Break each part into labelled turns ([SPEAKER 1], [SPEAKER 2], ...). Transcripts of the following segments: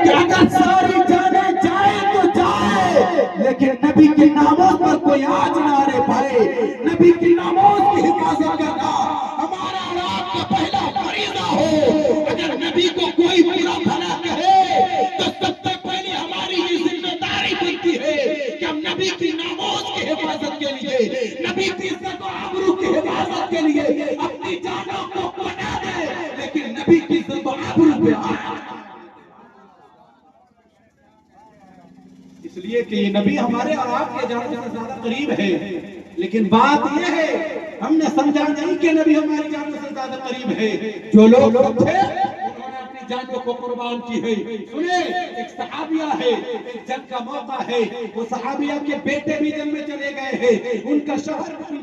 [SPEAKER 1] کہ اگر ساری جانیں جائے تو جائے، لیکن نبی کے ناموز پر کوئی آج نہ آنے پائے۔ نبی کی ناموز کی حفاظت کرنا ہمارا اور آپ کا پہلا فریضہ ہو۔ اگر نبی کو کوئی برا بھلا کہے تو سب سے پہلے ہماری یہ ذمہ داری بنتی ہے کہ ہم نبی کی ناموز کی حفاظت کے لیے، نبی کی عزت و آبرو کی حفاظت کے لیے اپنی جانوں کو بنا دیں، لیکن نبی کی عزت و آبرو پہ آئے۔ اس لیے کہ یہ نبی ہمارے اور آپ کے جانوں سے زیادہ قریب ہے، لیکن بات یہ ہے ہم نے سمجھا نہیں کہ نبی ہماری جانوں سے زیادہ قریب ہے۔ جو لوگ تھے انہوں نے اپنی جانوں کو قربان کی ہے۔ سنیں، ایک صحابیہ ہے، ایک جنگ کا موقع ہے، وہ صحابیہ کے بیٹے بھی جنگ میں چلے گئے ہیں، ان کے شوہر بھی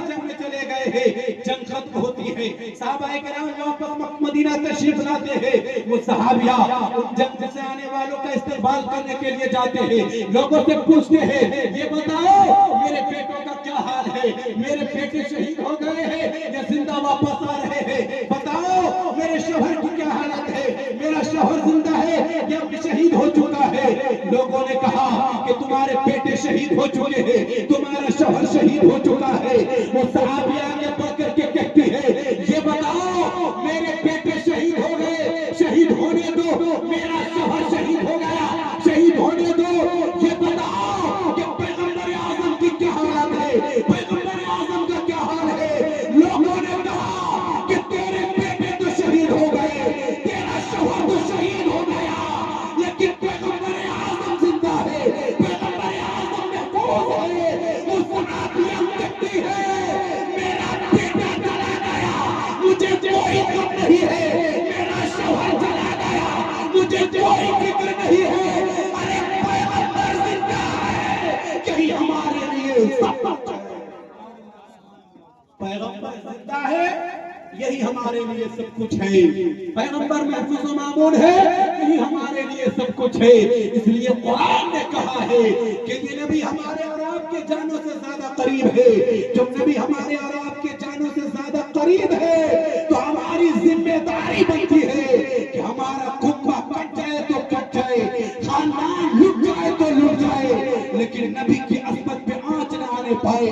[SPEAKER 1] جنگ میں چلے گئے ہیں، جنگ ختم ہوتی ہے، صحابہ کرام واپس مدینہ تشریف لاتے ہیں، وہ صحابیہ ان جنگ سے آنے والوں کا استقبال کرنے کے لیے جاتے ہیں، لوگوں سے پوچھتے ہیں یہ بتاؤ میرے بیٹوں کا کیا حال ہے، میرے بیٹے شہید ہو گئے ہیں یا زندہ واپس آ رہے ہیں، بتاؤ میرے شوہر کی کیا حالت ہے، میرا شوہر زندہ ہے یا شہید ہو چکا ہے۔ لوگوں نے کہا کہ تمہارے بیٹے شہید ہو چکے ہیں، تمہارا شوہر شہید ہو چکا ہے۔ وہ صحابی آگے بڑھ کر کے کہتی ہے یہ بتاؤ میرے بیٹے شہید ہو گئے، شہید ہونے دو، میرا شوہر شہید ہو گیا، شہید ہونے دو، یہ بتاؤ کہ پیغمبر اعظم کی کیا حالت ہے، پیغمبر اعظم کا کیا حال ہے۔ لوگوں نے کہا کہ تیرے بیٹے تو شہید ہو گئے، تیرا شوہر تو شہید ہو گیا، لیکن پیغمبر اعظم زندہ ہے، پیغمبر اعظم محفوظ ہے۔ وہ صحابیہ کہتی ہے میرا بیٹا چلا گیا، مجھے کوئی غم نہیں ہے، میرا شوہر چلا گیا، مجھے کوئی فکر نہیں ہے، ارے پیغمبر زندہ ہے، یہی ہمارے لیے سب کچھ ہے۔ پیغمبر زندہ ہے، یہی ہمارے لیے سب کچھ ہے، پیغمبر محفوظ و معمون ہے، یہی ہمارے لیے سب کچھ ہے۔ اس لیے قرآن نے کہا ہے کہ یہ نبی ہمارے اور آپ کے جانوں سے زیادہ قریب ہے۔ جب نبی ہمارے اور آپ کے جانوں سے زیادہ قریب ہے تو ہماری ذمہ داری بنتی ہے کہ ہمارا کنبہ کٹ جائے تو کٹ جائے، خاندان لٹ جائے تو لٹ جائے، لیکن نبی کی عظمت پہ آنچ نہ آنے پائے،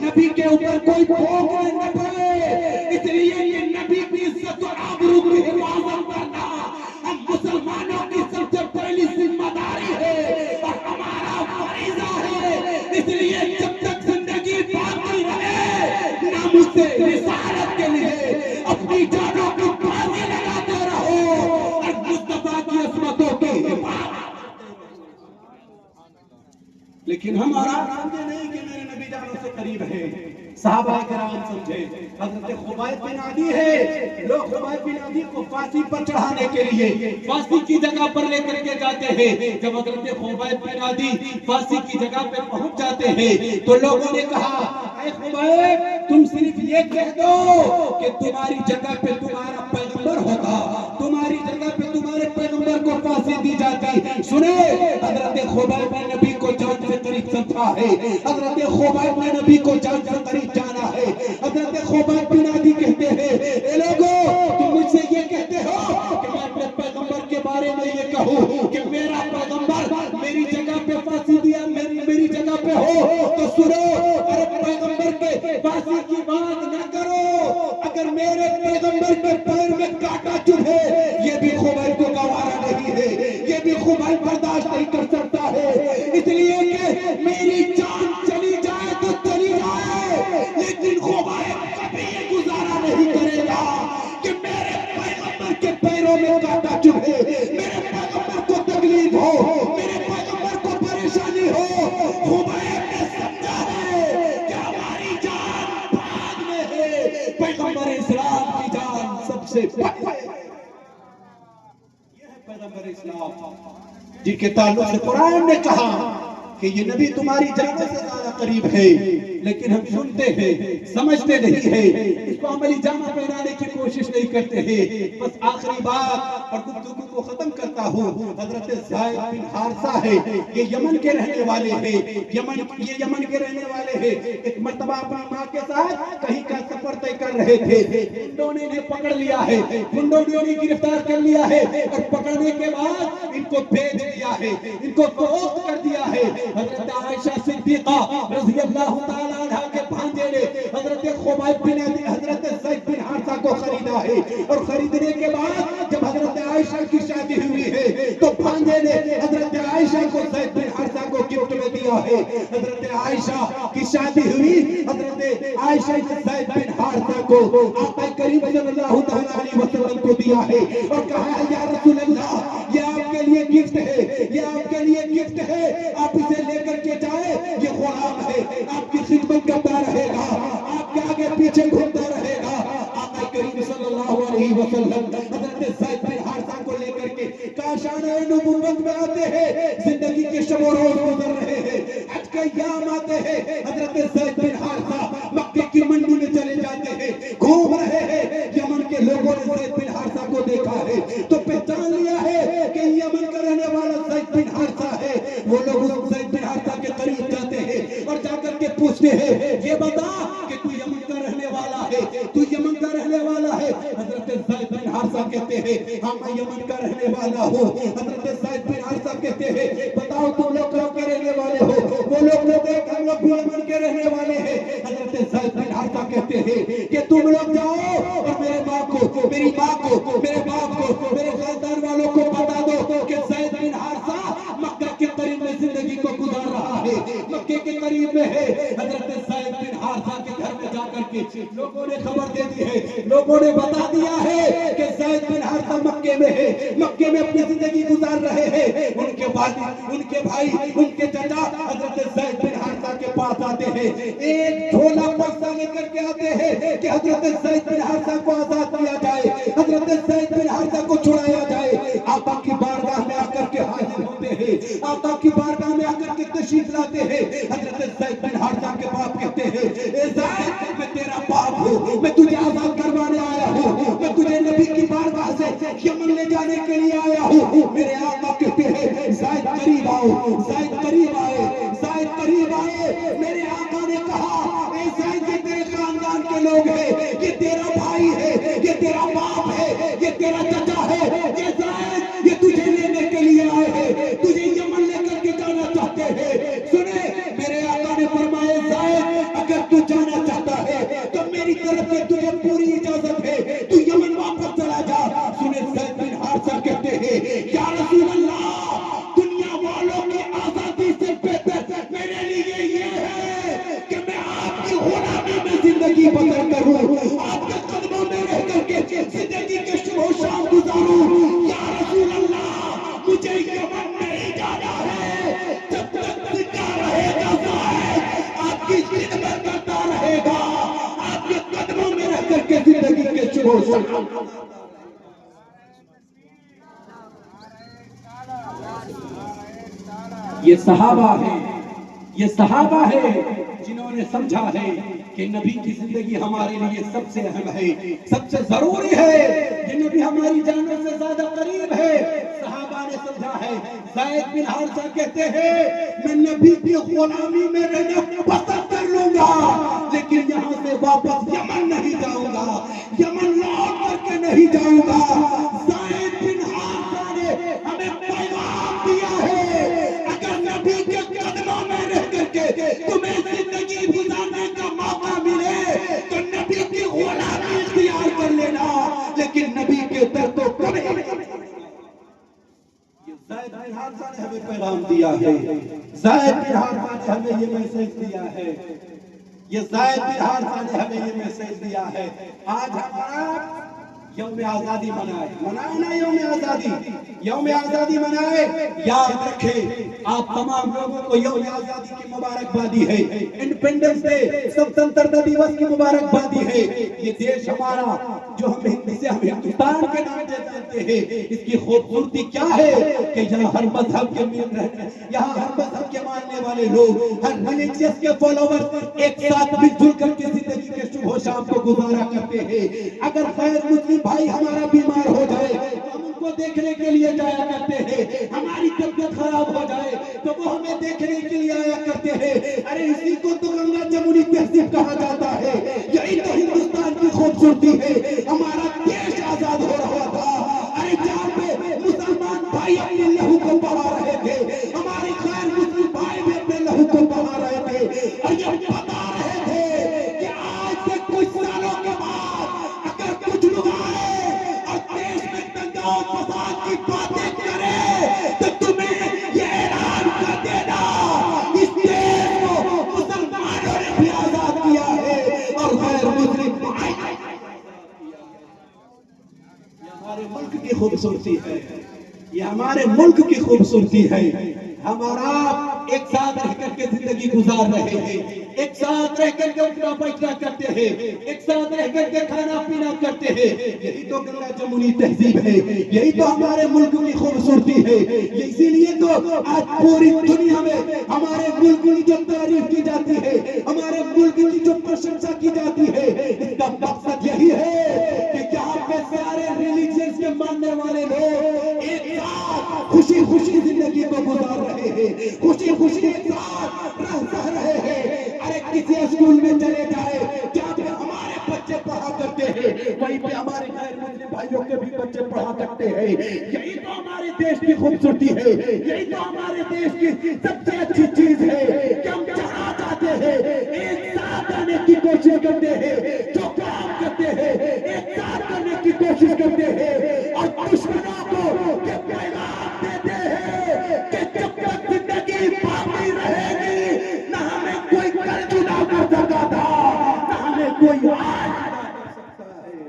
[SPEAKER 1] نبی کے اوپر کوئی بھونکنے نہ پائے۔ اس لیے یہ نبی کی عزت و آبرو کی حفاظت کرنا ہم مسلمانوں کی سب سے پہلی ذمہ داری ہے اور ہمارا فریضہ ہے۔ اس لیے جب تک زندگی باقی رہے ناموس رسالت کے لیے اپنی جانوں کی بازی لگاتے رہو اور مصطفیٰ کی عظمتوں کی حفاظت۔ لیکن ہمارا سمجھے نہیں کہ میرے نبی جانوں سے قریب ہے۔ صحابہ کرام سمجھے، حضرت خبیب بن عدی ہے، لوگ خبیب بن عدی کو پھانسی پر چڑھانے کے لیے پھانسی کی جگہ پر لے کر کے جاتے ہیں۔ جب حضرت خبیب بن عدی پھانسی کی جگہ پہ پہنچ جاتے ہیں تو لوگوں نے کہا اے خبیب تم صرف یہ کہہ دو کہ تمہاری جگہ پہ تمہارا پیغمبر ہوگا، تمہاری جگہ پہ تمہارے پیغمبر کو پھانسی دی جاتی۔ سنیں، حضرت خبیب نے نبی کو جان سے قریب سمجھا ہے، حضرت خبیب نے نبی کو جان سے قریب جانا ہے۔ حضرت خبیب بن عدی کہتے ہیں اے لوگو تم مجھ سے یہ کہتے ہو کہ میں اپنے پیغمبر کے بارے میں یہ کہوں کہ میرا پیغمبر میری جگہ پہ پھانسی دیا، میری جگہ پہ ہو تو سنو، ارے پیغمبر کے پھانسی کی بات نہ کرو، اگر میرے پیغمبر کے پیر میں کانٹا چبھے یہ بھی خبیب کو گوارا نہیں ہے، یہ بھی خبیب برداشت نہیں کر سکتا ہے۔ اس لیے کہ میری جان چلی جائے تو چلی جائے، لیکن خبیب کبھی یہ گزارا نہیں کرے گا کہ میرے پیغمبر کے پیروں میں کانٹا چبھے، میرے پیغمبر کو تکلیف ہو، میرے پیغمبر کو پریشانی ہو۔ خبیب نے سمجھا ہے کہ ہماری جان بھاگ میں ہے، پیغمبر اسلام کی جان سب سے بڑھ ہے۔ یہ ہے پیغمبر اسلام جن کے تعلق سے قرآن نے کہا کہ یہ نبی تمہاری جانوں سے زیادہ قریب ہے، لیکن ہم سنتے ہیں سمجھتے نہیں ہیں، اس کو عملی جامہ پہنانے کی کوشش نہیں کرتے ہیں. بس آخری بات اور گفتگو کو ختم کرتا ہوں. حضرت زید بن حارثہ ہے, یہ یمن کے رہنے والے ہیں. یہ یمن کے رہنے والے ہیں. ایک مرتبہ اپنی ماں کے ساتھ کہیں کا سفر طے کر رہے تھے. گنڈوں نے انہیں پکڑ لیا ہے, گنڈوں نے انہیں گرفتار کر لیا ہے اور پکڑنے کے بعد ان کو بھیج دیا ہے, ان کو فروخت کر دیا ہے. حضرت عائشہ صدیقہ رضی اللہ تعالیٰ عنہ کے بھانجے نے حضرت خبیب بن حضرت زید بن حارثہ کو خریدا ہے, اور خریدنے کے بعد جب حضرت عائشہ کی شادی ہوئی ہے تو بھانجے نے حضرت عائشہ کو زید بن حارثہ کو گفٹ میں دیا ہے. حضرت عائشہ کی شادی ہوئی, حضرت عائشہ زید بن حارثہ کو آقا کریم صلی اللہ علیہ وسلم کو دیا ہے اور کہا ہے یا رسول اللہ یہ آپ کے لیے گفٹ ہے, یہ آپ کے لیے گفٹ ہے, آپ اسے لے کر کے جائے. یہ غلام ہے, آپ کی خدمت کرتا رہے گا, آپ کے آگے پیچھے گھومتا رہے گا. آقا کریم صلی اللہ علیہ وسلم حضرت زید بن حارثہ کو لے کر کے کاشانہ نبوت میں آتے ہیں. زندگی کے شب و روز گزر رہے ہیں, حج کا ایام آتے ہیں. حضرت زید بن حارثہ مکے کی منڈی میں چلے جاتے ہیں, گھوم رہے ہیں. یمن کے لوگوں نے زید بن حارثہ کو دیکھا ہے تو پہچان لیا ہے کہ یمن کا رہنے والا زید بن حارثہ ہے. وہ لوگ اس زید بن حارثہ کے قریب جاتے ہیں اور جا کر کے پوچھتے ہیں یہ بتا کہ تو یمن کا رہنے والا ہے, تو یمن کا رہنے والا ہے. حضرت زید بن حارثہ کہتے ہیں ہاں میں یمن کا رہنے والا ہوں. حضرت زید بن حارثہ کہتے ہیں بتاؤ تم لوگ کہاں کے رہنے والے ہو؟ وہ لوگ کہتے ہیں ہم لوگ یمن کے رہنے والے ہیں. حضرت زید بن حارثہ کہتے ہیں کہ تم لوگ جاؤ اور میرے ماں کو, میری ماں کو, میرے باپ کو, میرے خاندان والوں کو بتا دو کہ زید بن حارثہ مکہ کے قریب میں زندگی کو گزار رہا ہے, مکے کے قریب میں ہے. حضرت زید بن حارثہ کے گھر میں جا کر کے لوگوں نے خبر دے دی ہے, لوگوں نے بتا دیا ہے کہ زید بن حارثہ مکے میں ہے, مکے میں اپنی زندگی گزار رہے ہیں. ان کے بھائی, ان کے چچا حضرت زید بن حارثہ کے پاس آتے ہیں, ایک جھولا پیسہ لے کر کے آتے ہیں کہ حضرت زید بن حارثہ کو آزاد کیا جائے, حضرت زید بن حارثہ کو چھڑایا جائے. آقا کی بارگاہ میں آ کر کے حاضر ہوتے ہیں, آقا کی بارگاہ میں آ کر کے تشریف لاتے ہیں. حضرت زید بن حارثہ کے باپ کہتے ہیں اے زید میں تیرا باپ ہوں, میں تجھے آزاد کروانے آیا ہوں, میں تجھے نبی کی بارگاہ سے یمن لے جانے کے لیے آیا ہوں. میرے آقا کہتے ہیں زید قریب آؤ, زید قریب آئے, زید قریب آئے. میرے آقا نے کہا اے زید یہ تیرے خاندان کے لوگ ہیں, یہ تیرا بھائی ہے, یہ تیرا باپ ہے, یہ تیرا چچا ہے. یہ زید یہ تجھے لینے کے لیے آئے ہیں, تجھے یمن لے کر کے جانا چاہتے ہیں. سنے میرے آقا نے فرمایا زید اگر تو جانا چاہتا ہے تو میری طرف سے تجھے پوری اجازت ہے, تو یمن واپس چلا جا. سنے زید بن حارثہ کہتے ہیں یا رسول اللہ دنیا والوں کی آزادی سے بہتر میرے لیے یہ ہے کہ میں آپ کی غلامی میں زندگی بسر کروں, آپ کے قدموں میں رہ کر کے زندگی کے شروع و شام گزاروں. یا رسول اللہ مجھے یمن نہیں جانا ہے, جب تک زندہ رہے گا زید آپ کی خدمت کرتا رہے گا, آپ کے قدموں میں رہ کر کے زندگی کے شروع و شام. یہ صحابہ ہیں, یہ صحابہ ہیں جنہوں نے سمجھا ہے کہ نبی کی زندگی ہمارے لیے سب سے اہم ہے, سب سے ضروری ہے. یہ نبی ہماری جانوں سے زیادہ قریب ہے. صحابہ نے سمجھا ہے. زید بن حارثہ کہتے ہیں میں نبی کی غلامی میں رہنا پسند کر لوں گا, لیکن یہاں سے واپس یمن نہیں جاؤں گا, یمن لوٹ کر کے نہیں جاؤں گا. زید بن حارثہ نے ہمیں پیغام دیا ہے اگر نبی کے قدموں میں رہ کر کے تمہیں زندگی گزارنے کا موقع ملے تو نبی کی غلامی اختیار کر لینا, لیکن نبی کے در کو کبھی نہیں. یہ زید بن حارثہ نے ہمیں پیغام دیا ہے, زید بن حارثہ نے ہمیں یہ میسج دیا ہے, یہ زید بن حارثہ نے ہمیں یہ میسج دیا ہے. آج ہمارا یوم آزادی منائے نا یوم آزادی, یوم آزادی منائے، یاد رکھیں آپ تمام لوگوں کو یوم آزادی کی مبارکبادی ہے، انڈیپینڈنس ڈے، سوتنترتا دیوس کی مبارکبادی ہے۔ یہ دیش ہمارا جو ہم ہندوستان کے نام سے جانتے ہیں، اس کی خوبصورتی کیا ہے کہ یہاں ہر مذہب کے یہاں ہر مذہب کے ماننے والے لوگ، ہر ریلیجیس کے فالوور ایک ساتھ مل جل کر کے زندگی کے صبح و شام کو گزارا کرتے ہیں۔ اگر غیر مسلم بھائی ہمارا بیمار ہو جائے ہم ان کو دیکھنے کے لیے جایا کرتے ہیں، ہماری طبیعت خراب ہو جائے تو وہ ہمیں دیکھنے کے لیے آیا کرتے ہیں۔ ارے اسی کو تو گنگا جمنی تہذیب کہا جاتا ہے۔ یہی تو ہندوستان کی خوبصورتی ہے۔ ہمارا دیش آزاد ہو رہا تھا، ارے جہاں پہ مسلمان بھائی اپنے لہو کو بہا رہے تھے، ہمارے غیر مسلم بھائی بھی اپنے لہو کو بہا رہے تھے، اور یہ بتا رہے تھے کہ آج سے کچھ سالوں کے بعد اگر کچھ لوگ آئے اور دیش میں دنگا اور فساد کی باتیں کرے تو تمہیں یہ اعلان کر دینا اس دیش کو مسلمانوں نے بھی آزاد کیا ہے اور غیر مسلم بھائی نے بھی آزاد کیا ہے۔ یہ ہمارے ملک کی خوبصورتی ہے، یہ ہمارے ملک کی خوبصورتی ہے۔ ہمارا ایک ساتھ رہ کر کے زندگی گزار رہے ہیں، ایک ساتھ رہ کر کے اٹھنا بیٹھنا کرتے ہیں، ایک ساتھ رہ کر کے کھانا پینا کرتے ہیں۔ یہی تو گنگا جمنی تہذیب ہے، یہی تو ہمارے ملک کی خوبصورتی ہے۔ اسی لیے تو آج پوری دنیا میں ہمارے ملک کی جو تعریف کی جاتی ہے، ہمارے ملک کی جو پرشنسا کی جاتی ہے، اس کا مقصد یہی ہے کہ یہاں پہ سارے ریلیجنز کے ماننے والے لوگ ایک ساتھ خوشی خوشی زندگی کو گزار رہے ہیں، خوشی خوشی ایک ساتھ رہ رہے ہیں۔ ارے کسی اسکول میں چلے جائے جہاں پہ ہمارے بچے پڑھا کرتے ہیں، وہیں پہ ہمارے غیر مسلم بھائیوں کے بھی بچے پڑھا کرتے ہیں۔ یہی تو ہمارے دیش کی خوبصورتی ہے، یہی تو ہمارے دیش کی سب سے اچھی چیز ہے کہ ہم جہاں جاتے ہیں ایک ساتھ آنے کی کوشش کرتے ہیں، جو کام کرتے ہیں ایک ساتھ کرنے کی کوشش کرتے ہیں، اور دشمنوں کو یہ پیغام دیتے ہیں کہ جب تک زندگی باقی رہے گی نہ ہمیں کوئی کل جدا کر سکتا تھا، نہ ہمیں کوئی آج جدا کر سکتا ہے۔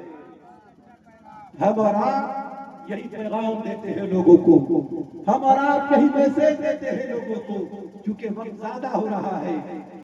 [SPEAKER 1] ہمارا یہی پیغام دیتے ہیں لوگوں کو، ہمارا یہی میسج دیتے ہیں لوگوں کو، کیونکہ وقت زیادہ ہو رہا ہے۔